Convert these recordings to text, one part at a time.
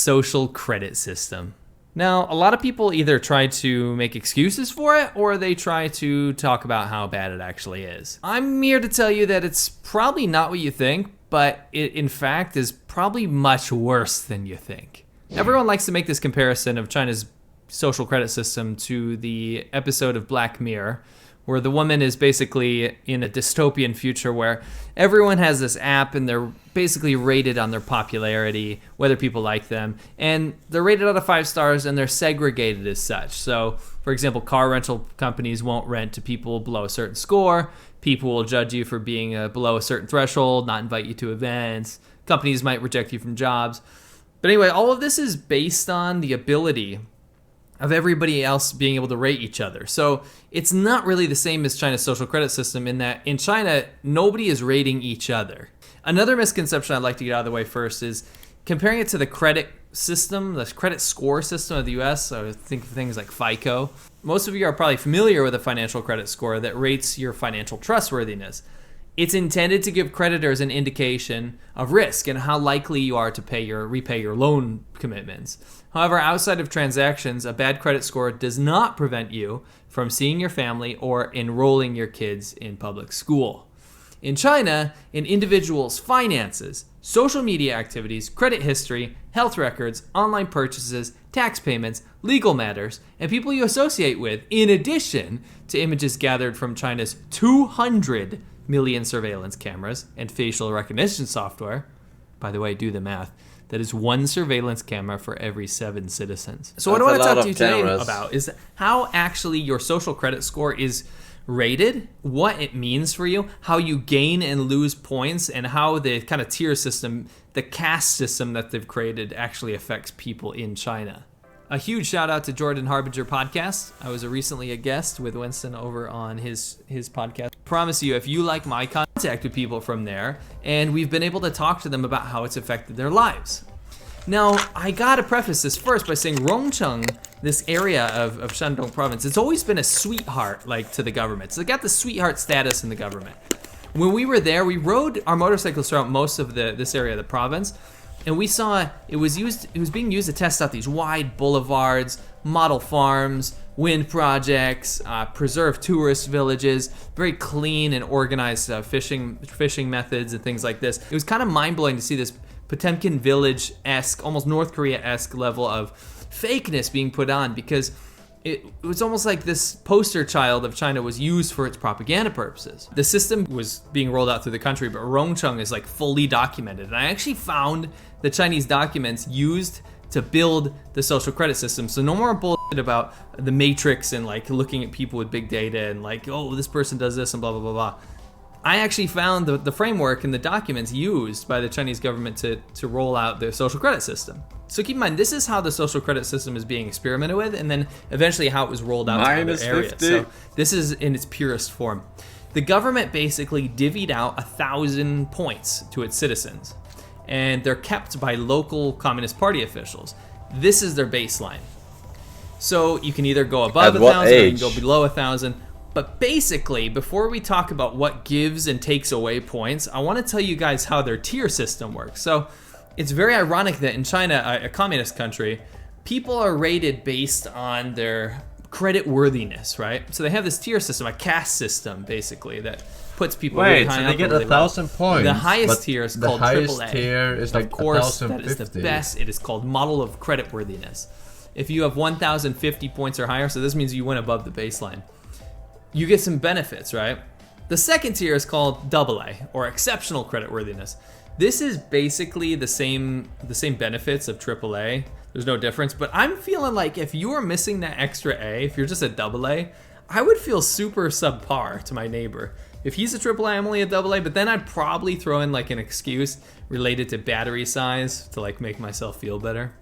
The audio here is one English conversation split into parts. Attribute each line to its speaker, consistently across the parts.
Speaker 1: social credit system. Now, a lot of people either try to make excuses for it or they try to talk about how bad it actually is. I'm here to tell you that it's probably not what you think, but it in fact is probably much worse than you think. Everyone likes to make this comparison of China's social credit system to the episode of Black Mirror, where the woman is basically in a dystopian future where everyone has this app and they're basically rated on their popularity, whether people like them, and they're rated out of 5 stars and they're segregated as such. So, for example, car rental companies won't rent to people below a certain score. People will judge you for being below a certain threshold, not invite you to events. Companies might reject you from jobs. But anyway, all of this is based on the ability of everybody else being able to rate each other. So it's not really the same as China's social credit system in that in China, nobody is rating each other. Another misconception I'd like to get out of the way first is comparing it to the credit system, the credit score system of the US. So think of things like FICO. Most of you are probably familiar with a financial credit score that rates your financial trustworthiness. It's intended to give creditors an indication of risk and how likely you are to repay your loan commitments. However, outside of transactions, a bad credit score does not prevent you from seeing your family or enrolling your kids in public school. In China, an individual's finances, social media activities, credit history, health records, online purchases, tax payments, legal matters, and people you associate with, in addition to images gathered from China's 200 million surveillance cameras and facial recognition software. By the way, do the math. That is 1 surveillance camera for every 7 citizens. So what I want to talk to you today about is how actually your social credit score is rated, what it means for you, how you gain and lose points, and how the kind of tier system, the caste system that they've created actually affects people in China. A huge shout out to Jordan Harbinger podcast. I was recently a guest with Winston over on his podcast. Promise you, if you like my contact with people from there, and we've been able to talk to them about how it's affected their lives. Now, I gotta preface this first by saying Rongcheng, this area of Shandong province, it's always been a sweetheart to the government. So they got the sweetheart status in the government. When we were there, we rode our motorcycles throughout most of this area of the province. And we saw it was being used to test out these wide boulevards, model farms, wind projects, preserved tourist villages, very clean and organized fishing methods and things like this. It was kind of mind-blowing to see this Potemkin village-esque, almost North Korea-esque level of fakeness being put on, because it was almost like this poster child of China was used for its propaganda purposes. The system was being rolled out through the country, but Rongcheng is fully documented. And I actually found the Chinese documents used to build the social credit system. So no more bullshit about the matrix and looking at people with big data and oh, this person does this and blah, blah, blah, blah. I actually found the framework and the documents used by the Chinese government to roll out their social credit system. So keep in mind, this is how the social credit system is being experimented with, and then eventually how it was rolled out to other areas. 50. So this is in its purest form. The government basically divvied out 1,000 points to its citizens, and they're kept by local Communist Party officials. This is their baseline. So you can either go above 1,000 or you can go below 1,000. But basically, before we talk about what gives and takes away points, I want to tell you guys how their tier system works. So it's very ironic that in China, a communist country, people are rated based on their credit worthiness, right? So they have this tier system, a caste system, basically, that puts people really high up.
Speaker 2: Wait, so they get 1,000 points.
Speaker 1: The highest tier is called AAA.
Speaker 2: The highest tier is
Speaker 1: of course, that is the best. It is called model of credit worthiness. If you have 1,050 points or higher, so this means you went above the baseline, you get some benefits, right? The second tier is called AA, or exceptional creditworthiness. This is basically the same benefits of AAA. There's no difference, but I'm feeling like if you are missing that extra A, if you're just a AA, I would feel super subpar to my neighbor. If he's a AAA, I'm only a AA, but then I'd probably throw in an excuse related to battery size to make myself feel better.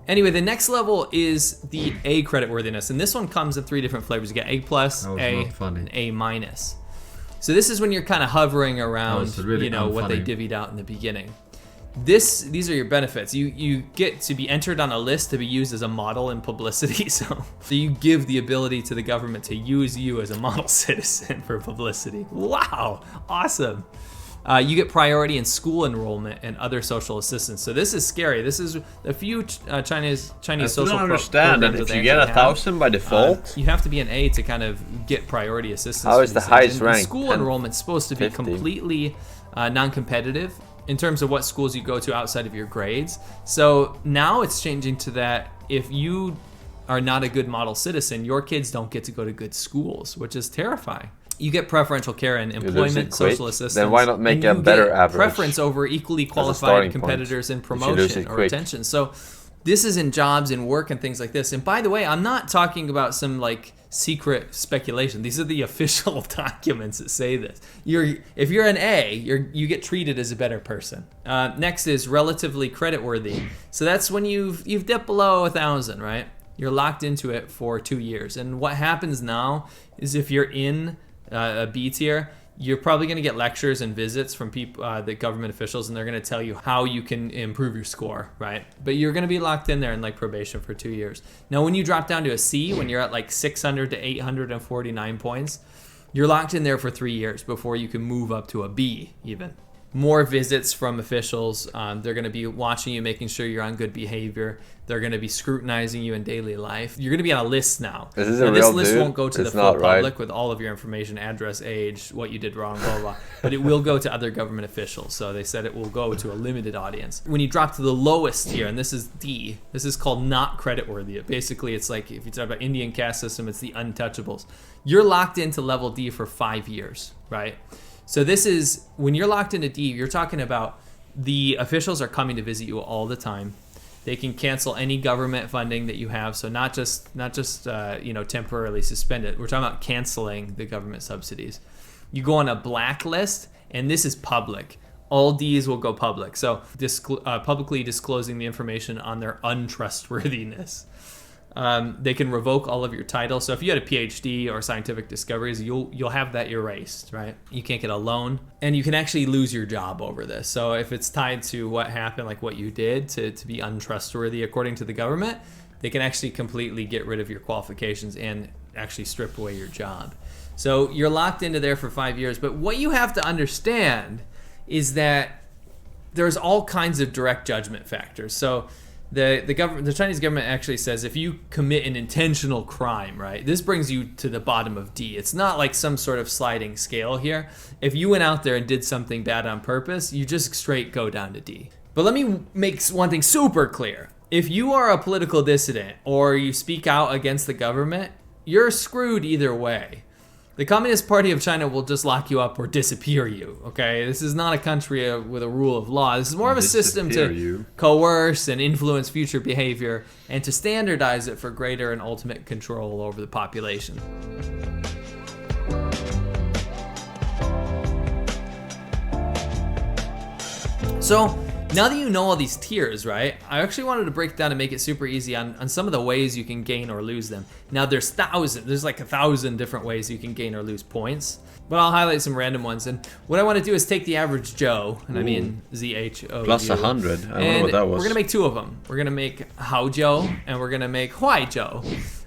Speaker 1: Anyway, the next level is the A creditworthiness, and this one comes in 3 different flavors. You get A+, A, and A-. So this is when you're kind of hovering around, what they divvied out in the beginning. These are your benefits. You get to be entered on a list to be used as a model in publicity. So you give the ability to the government to use you as a model citizen for publicity. Wow, awesome. You get priority in school enrollment and other social assistance. So this is scary. This is a few Chinese
Speaker 2: I
Speaker 1: social
Speaker 2: don't understand that
Speaker 1: programs
Speaker 2: if
Speaker 1: they
Speaker 2: you get
Speaker 1: actually have.
Speaker 2: 1,000 by default.
Speaker 1: You have to be an A to kind of get priority assistance.
Speaker 3: How
Speaker 1: for
Speaker 3: is the
Speaker 1: these
Speaker 3: highest
Speaker 1: things. And
Speaker 3: rank?
Speaker 1: School
Speaker 3: 10,
Speaker 1: enrollment's supposed to be
Speaker 3: 50.
Speaker 1: completely non-competitive in terms of what schools you go to outside of your grades. So now it's changing to that if you are not a good model citizen, your kids don't get to go to good schools, which is terrifying. You get preferential care and
Speaker 3: lose it
Speaker 1: employment,
Speaker 3: quick,
Speaker 1: social assistance.
Speaker 3: then why not make
Speaker 1: and
Speaker 3: a
Speaker 1: you
Speaker 3: better
Speaker 1: get
Speaker 3: average
Speaker 1: preference over equally
Speaker 3: starting
Speaker 1: qualified
Speaker 3: point
Speaker 1: competitors in
Speaker 3: if you lose
Speaker 1: promotion
Speaker 3: it
Speaker 1: or
Speaker 3: quick?
Speaker 1: retention. So this is in jobs and work and things like this. And by the way, I'm not talking about some like secret speculation. These are the official documents that say this. If you're an A, you get treated as a better person. Next is relatively creditworthy. So that's when you've dipped below 1,000, right? You're locked into it for 2 years. And what happens now is if you're in a B tier, you're probably going to get lectures and visits from people, the government officials, and they're going to tell you how you can improve your score, right? But you're going to be locked in there in like probation for 2 years. Now, when you drop down to a C, when you're at like 600 to 849 points, you're locked in there for 3 years before you can move up to a B even. More visits from officials. They're going to be watching you, making sure you're on good behavior. They're going to be scrutinizing you in daily life. You're going to be on a list now.
Speaker 3: Is this a
Speaker 1: Now,
Speaker 3: real
Speaker 1: this list
Speaker 3: dude?
Speaker 1: won't go to
Speaker 3: It's
Speaker 1: the full
Speaker 3: not, right?
Speaker 1: public with all of your information, address, age, what you did wrong, blah, blah, blah. But it will go to other government officials. So they said it will go to a limited audience. When you drop to the lowest tier, and this is D, this is called not creditworthy. Basically, it's like if you talk about Indian caste system, it's the untouchables. You're locked into level D for 5 years, right? So this is, when you're locked into D, you're talking about the officials are coming to visit you all the time. They can cancel any government funding that you have. So not just temporarily suspend it. We're talking about canceling the government subsidies. You go on a blacklist, and this is public. All Ds will go public. So publicly disclosing the information on their untrustworthiness. They can revoke all of your titles. So if you had a PhD or scientific discoveries, you'll have that erased, right? You can't get a loan, and you can actually lose your job over this. So if it's tied to what happened, like what you did to be untrustworthy according to the government, they can actually completely get rid of your qualifications and actually strip away your job. So you're locked into there for 5 years. But what you have to understand is that there's all kinds of direct judgment factors. So the Chinese government actually says if you commit an intentional crime, right, this brings you to the bottom of D. It's not like some sort of sliding scale here. If you went out there and did something bad on purpose, you just straight go down to D. But let me make one thing super clear. If you are a political dissident or you speak out against the government, you're screwed either way. The Communist Party of China will just lock you up or disappear you, okay? This is not a country with a rule of law. This is more of a system to coerce and influence future behavior and to standardize it for greater and ultimate control over the population. So, now that you know all these tiers, right, I actually wanted to break down and make it super easy on some of the ways you can gain or lose them. Now there's like 1,000 different ways you can gain or lose points, but I'll highlight some random ones. And what I want to do is take the average Joe, and I mean ZHO.
Speaker 2: Plus 100. I wonder what that was.
Speaker 1: We're gonna make two of them. We're gonna make Hao Joe, and we're gonna make Huai Joe.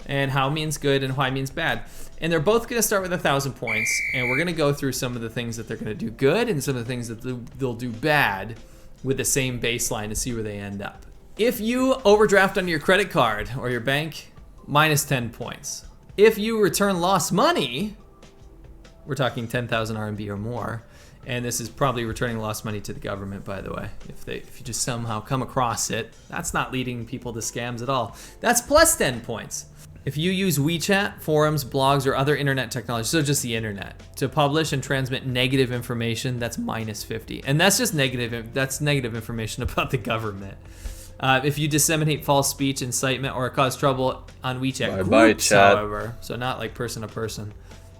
Speaker 1: And Hao means good, and Huai means bad. And they're both gonna start with 1,000 points, and we're gonna go through some of the things that they're gonna do good and some of the things that they'll do bad, with the same baseline to see where they end up. If you overdraft on your credit card or your bank, minus 10 points. If you return lost money, we're talking 10,000 RMB or more, and this is probably returning lost money to the government, by the way. If you just somehow come across it, that's not leading people to scams at all. That's plus 10 points. If you use WeChat, forums, blogs, or other internet technology, so just the internet, to publish and transmit negative information, that's minus 50. And that's just negative information about the government. If you disseminate false speech, incitement, or cause trouble on WeChat groups, however, so not like person to person,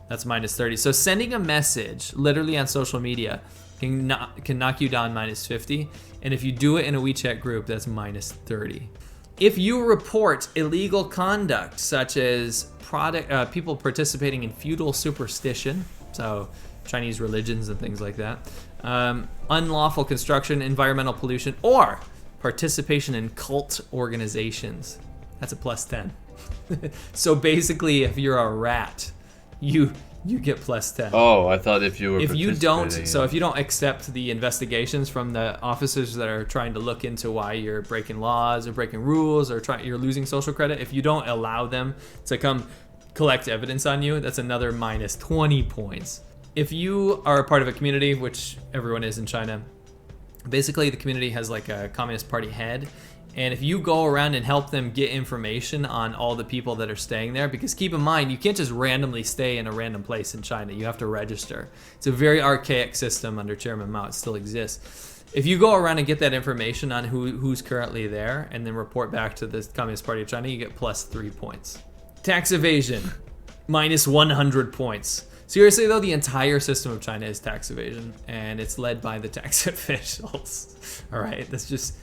Speaker 1: that's minus 30. So sending a message, literally on social media, can knock you down minus 50. And if you do it in a WeChat group, that's minus 30. If you report illegal conduct, such as people participating in feudal superstition, so Chinese religions and things like that, unlawful construction, environmental pollution, or participation in cult organizations, that's a plus 10. So basically, if you're a rat, you get plus 10.
Speaker 2: Oh, I thought if you were
Speaker 1: If you don't,
Speaker 2: participating
Speaker 1: so
Speaker 2: in-
Speaker 1: if you don't accept the investigations from the officers that are trying to look into why you're breaking laws or breaking rules or you're losing social credit, if you don't allow them to come collect evidence on you, that's another minus 20 points. If you are a part of a community, which everyone is in China, basically the community has like a Communist Party head. And if you go around and help them get information on all the people that are staying there, because keep in mind, you can't just randomly stay in a random place in China. You have to register. It's a very archaic system under Chairman Mao. It still exists. If you go around and get that information on who's currently there and then report back to the Communist Party of China, you get plus 3 points. Tax evasion, minus 100 points. Seriously though, the entire system of China is tax evasion, and it's led by the tax officials. All right, that's just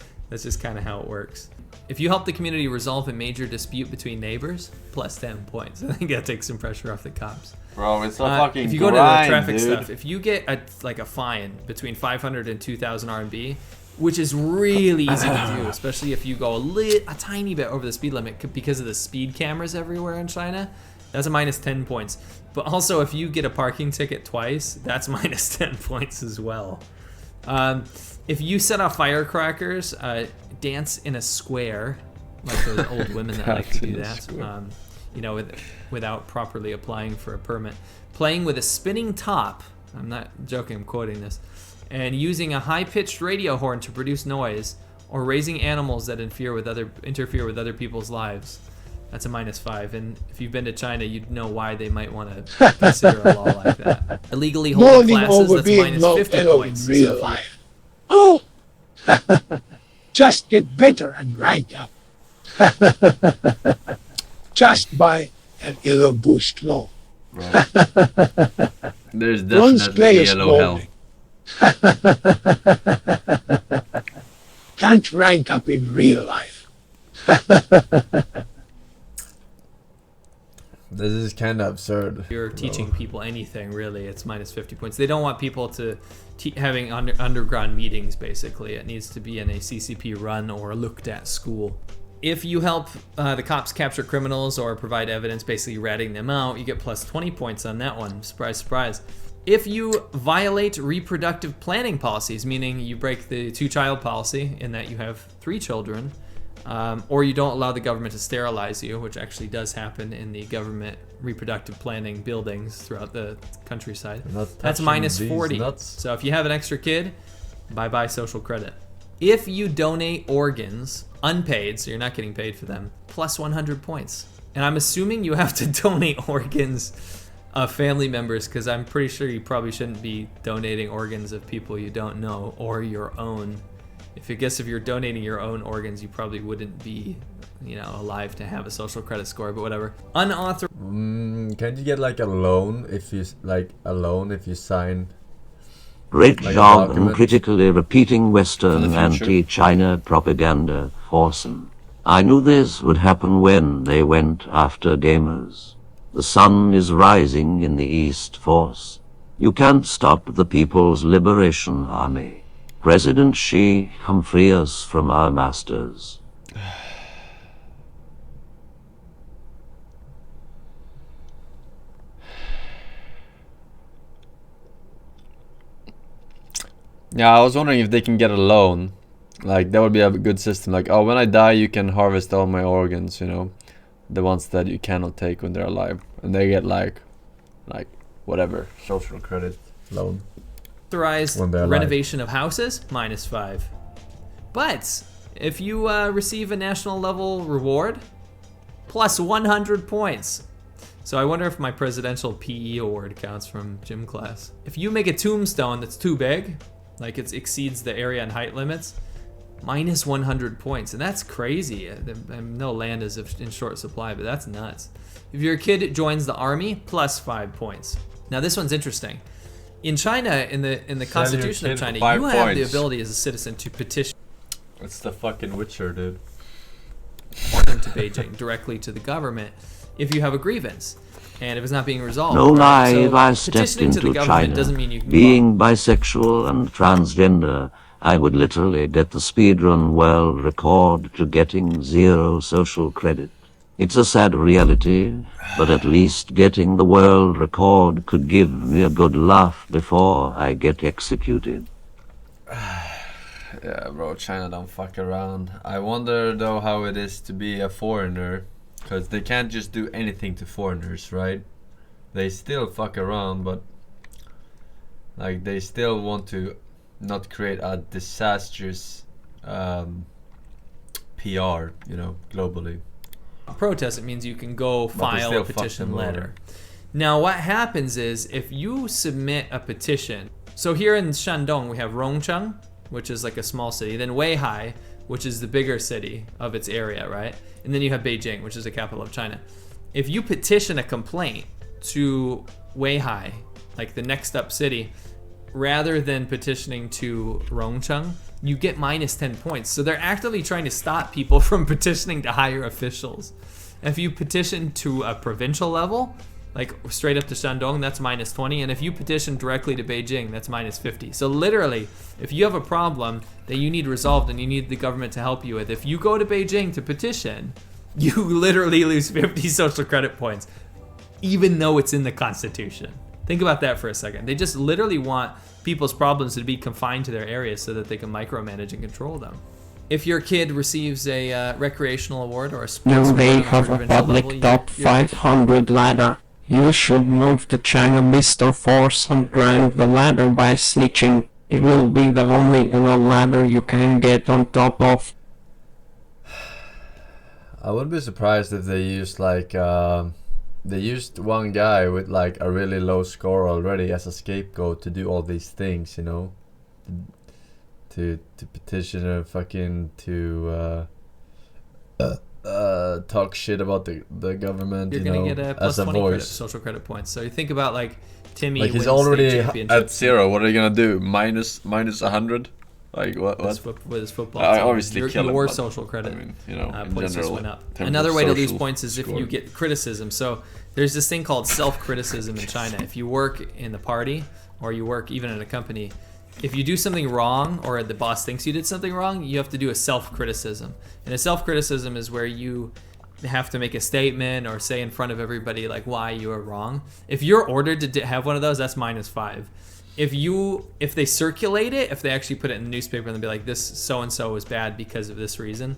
Speaker 1: kind of how it works. If you help the community resolve a major dispute between neighbors, plus 10 points. I think that takes some pressure off the cops.
Speaker 2: Bro, it's a fucking
Speaker 1: if you go to
Speaker 2: grind,
Speaker 1: the traffic
Speaker 2: dude.
Speaker 1: stuff, if you get a fine between 500 and 2,000 RMB, which is really easy to do, especially if you go a tiny bit over the speed limit because of the speed cameras everywhere in China, that's a minus 10 points. But also, if you get a parking ticket twice, that's minus 10 points as well. If you set off firecrackers, dance in a square, like those old women that like to do that, without properly applying for a permit. Playing with a spinning top, I'm not joking, I'm quoting this, and using a high-pitched radio horn to produce noise, or raising animals that interfere with other people's lives. That's a minus 5, and if you've been to China, you'd know why they might want to consider a law like that. Illegally holding classes, that's minus 50 points.
Speaker 3: In real life. Oh, just get better and right up. Just buy an yellow boost law.
Speaker 2: There's
Speaker 3: Bronze
Speaker 2: definitely
Speaker 3: players
Speaker 2: yellow hell.
Speaker 3: Can't rank up in real life.
Speaker 4: This is kind of absurd.
Speaker 1: If you're teaching people anything, really, it's minus 50 points. They don't want people to having underground meetings, basically. It needs to be in a CCP run or looked at school. If you help the cops capture criminals or provide evidence, basically ratting them out, you get plus 20 points on that one. Surprise, surprise. If you violate reproductive planning policies, meaning you break the 2-child policy in that you have 3 children, or you don't allow the government to sterilize you, which actually does happen in the government reproductive planning buildings throughout the countryside. That's minus 40.
Speaker 4: Nuts.
Speaker 1: So if you have an extra kid, bye-bye social credit. If you donate organs, unpaid, so you're not getting paid for them, plus 100 points. And I'm assuming you have to donate organs of family members, because I'm pretty sure you probably shouldn't be donating organs of people you don't know or your own. If you're donating your own organs, you probably wouldn't be, alive to have a social credit score, but whatever. Unauthorized.
Speaker 4: Can't you get like a loan if you sign?
Speaker 5: Great
Speaker 4: Like a
Speaker 5: job in
Speaker 4: document?
Speaker 5: critically repeating
Speaker 2: For
Speaker 5: Western
Speaker 2: the future.
Speaker 5: anti-China propaganda, Forsen. I knew this would happen when they went after gamers. The sun is rising in the east, Force. You can't stop the People's Liberation Army. President Xi, come free us from our masters.
Speaker 2: Yeah, I was wondering if they can get a loan. Like, that would be a good system. Like, oh, when I die, you can harvest all my organs, the ones that you cannot take when they're alive. And they get like whatever, social credit loan.
Speaker 1: Authorized
Speaker 4: When they're alive.
Speaker 1: renovation of houses, minus 5. But if you receive a national level reward, plus 100 points. So I wonder if my presidential PE award counts from gym class. If you make a tombstone that's too big, like it exceeds the area and height limits, minus 100 points. And that's crazy. No land is in short supply, but that's nuts. If your kid joins the army, plus 5 points. Now this one's interesting. In China, in the Constitution of
Speaker 2: kid for
Speaker 1: China,
Speaker 2: 5
Speaker 1: you have the
Speaker 2: points.
Speaker 1: ability as a citizen to petition
Speaker 2: It's the fucking Witcher, dude.
Speaker 1: to Beijing directly to the government if you have a grievance and if it's not being resolved.
Speaker 5: No
Speaker 1: right?
Speaker 5: lie,
Speaker 1: So
Speaker 5: if I stepped
Speaker 1: petitioning to the
Speaker 5: into
Speaker 1: government
Speaker 5: China,
Speaker 1: doesn't mean you can
Speaker 5: being bisexual and transgender, I would literally get the speedrun world record to getting 0 social credit. It's a sad reality, but at least getting the world record could give me a good laugh before I get executed.
Speaker 2: Yeah, bro, China don't fuck around. I wonder though how it is to be a foreigner, because they can't just do anything to foreigners, right? They still fuck around, but like they still want to not create a disastrous PR, you know, globally.
Speaker 1: Protest, it means you can go
Speaker 2: they
Speaker 1: file
Speaker 2: still
Speaker 1: a
Speaker 2: fuck
Speaker 1: petition
Speaker 2: them over.
Speaker 1: letter. Now, what happens is if you submit a petition, so here in Shandong we have Rongcheng, which is like a small city, then Weihai, which is the bigger city of its area, right? And then you have Beijing, which is the capital of China. If you petition a complaint to Weihai, like the next up city, rather than petitioning to Rongcheng, you get minus 10 points. So they're actively trying to stop people from petitioning to higher officials. If you petition to a provincial level, like straight up to Shandong, that's minus 20. And if you petition directly to Beijing, that's minus 50. So literally, if you have a problem that you need resolved and you need the government to help you with, if you go to Beijing to petition, you literally lose 50 social credit points, even though it's in the Constitution. Think about that for a second. They just literally want people's problems to be confined to their areas so that they can micromanage and control them. If your kid receives a recreational award or a sports
Speaker 6: Now
Speaker 1: award
Speaker 6: they
Speaker 1: on a
Speaker 6: have a
Speaker 1: provincial
Speaker 6: public
Speaker 1: level,
Speaker 6: top
Speaker 1: you're-
Speaker 6: 500 ladder. You should move to China, Mr. Forsen, grind the ladder by snitching. It will be the only ladder you can get on top of.
Speaker 2: I wouldn't be surprised if they used like they used one guy with like a really low score already as a scapegoat to do all these things, you know, to petition or fucking to talk shit about the government.
Speaker 1: You're
Speaker 2: you
Speaker 1: gonna
Speaker 2: know,
Speaker 1: get a plus
Speaker 2: as a
Speaker 1: 20 credit,
Speaker 2: voice.
Speaker 1: social credit points. So you think about like Timmy.
Speaker 2: Like he's
Speaker 1: wins state
Speaker 2: already
Speaker 1: championships
Speaker 2: at 0. What are you gonna do? Minus 100? Like what?
Speaker 1: with his football
Speaker 2: I
Speaker 1: team.
Speaker 2: obviously kill him,
Speaker 1: your
Speaker 2: but,
Speaker 1: social credit
Speaker 2: I mean, you know, in
Speaker 1: points just
Speaker 2: general,
Speaker 1: went up.
Speaker 2: in terms
Speaker 1: Another
Speaker 2: of
Speaker 1: way to lose
Speaker 2: social
Speaker 1: points is if
Speaker 2: score.
Speaker 1: you get criticism. So there's this thing called self-criticism in China. If you work in the party or you work even in a company, if you do something wrong or the boss thinks you did something wrong, you have to do a self-criticism. And a self-criticism is where you have to make a statement or say in front of everybody like why you are wrong. If you're ordered to have one of those, that's -5. If they circulate it, if they actually put it in the newspaper and they'll be like, this so and so was bad because of this reason,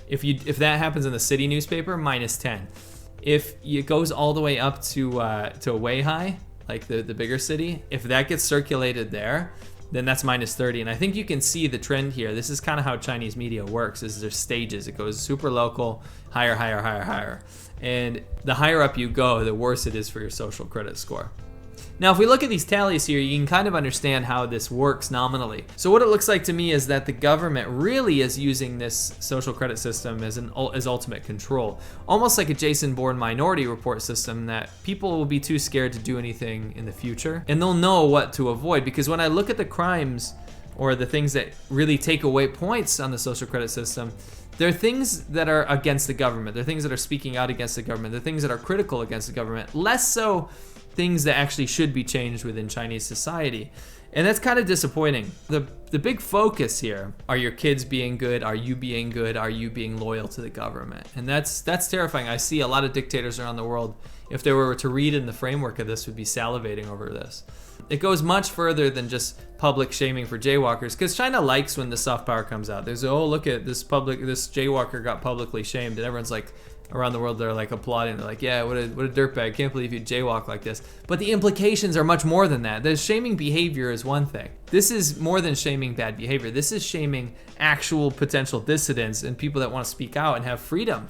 Speaker 1: if that happens in the city newspaper, -10. If it goes all the way up to Weihai, like the bigger city, if that gets circulated there, then that's -30. And I think you can see the trend here. This is kind of how Chinese media works, is there's stages. It goes super local, higher, higher, higher, higher. And the higher up you go, the worse it is for your social credit score. Now, if we look at these tallies here, you can kind of understand how this works nominally. So what it looks like to me is that the government really is using this social credit system as ultimate control. Almost like a Jason Bourne Minority Report system, that people will be too scared to do anything in the future. And they'll know what to avoid, because when I look at the crimes or the things that really take away points on the social credit system, they're things that are against the government. They're things that are speaking out against the government. They're things that are critical against the government. Less so things that actually should be changed within Chinese society. And that's kind of disappointing. The big focus here, are your kids being good? Are you being good? Are you being loyal to the government? And that's terrifying. I see a lot of dictators around the world, if they were to read in the framework of this, would be salivating over this. It goes much further than just public shaming for jaywalkers, because China likes when the soft power comes out. There's, oh, look at this jaywalker got publicly shamed, and everyone's like, around the world, they're like applauding. They're like, yeah, what a dirtbag. Can't believe you jaywalk like this. But the implications are much more than that. The shaming behavior is one thing. This is more than shaming bad behavior. This is shaming actual potential dissidents and people that want to speak out and have freedom.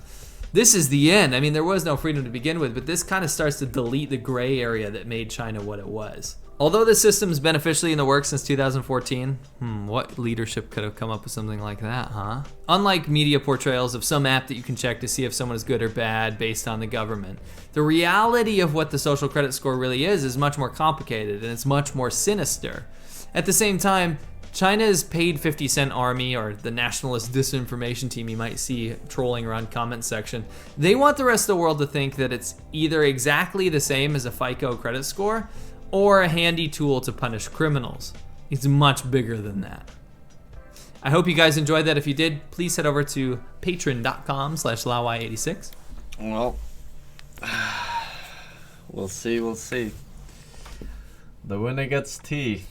Speaker 1: This is the end. I mean, there was no freedom to begin with, but this kind of starts to delete the gray area that made China what it was. Although this system's been officially in the works since 2014, what leadership could have come up with something like that, huh? Unlike media portrayals of some app that you can check to see if someone is good or bad based on the government, the reality of what the social credit score really is much more complicated, and it's much more sinister. At the same time, China's paid 50 Cent army, or the nationalist disinformation team you might see trolling around comment section, they want the rest of the world to think that it's either exactly the same as a FICO credit score or a handy tool to punish criminals. It's much bigger than that. I hope you guys enjoyed that. If you did, please head over to patreon.com/lawai86.
Speaker 2: Well, we'll see. We'll see.
Speaker 4: The winner gets tea.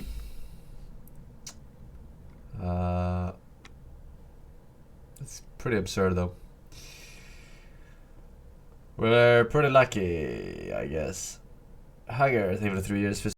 Speaker 4: It's pretty absurd though. We're pretty lucky, I guess. Hager, thank you for the 3 years.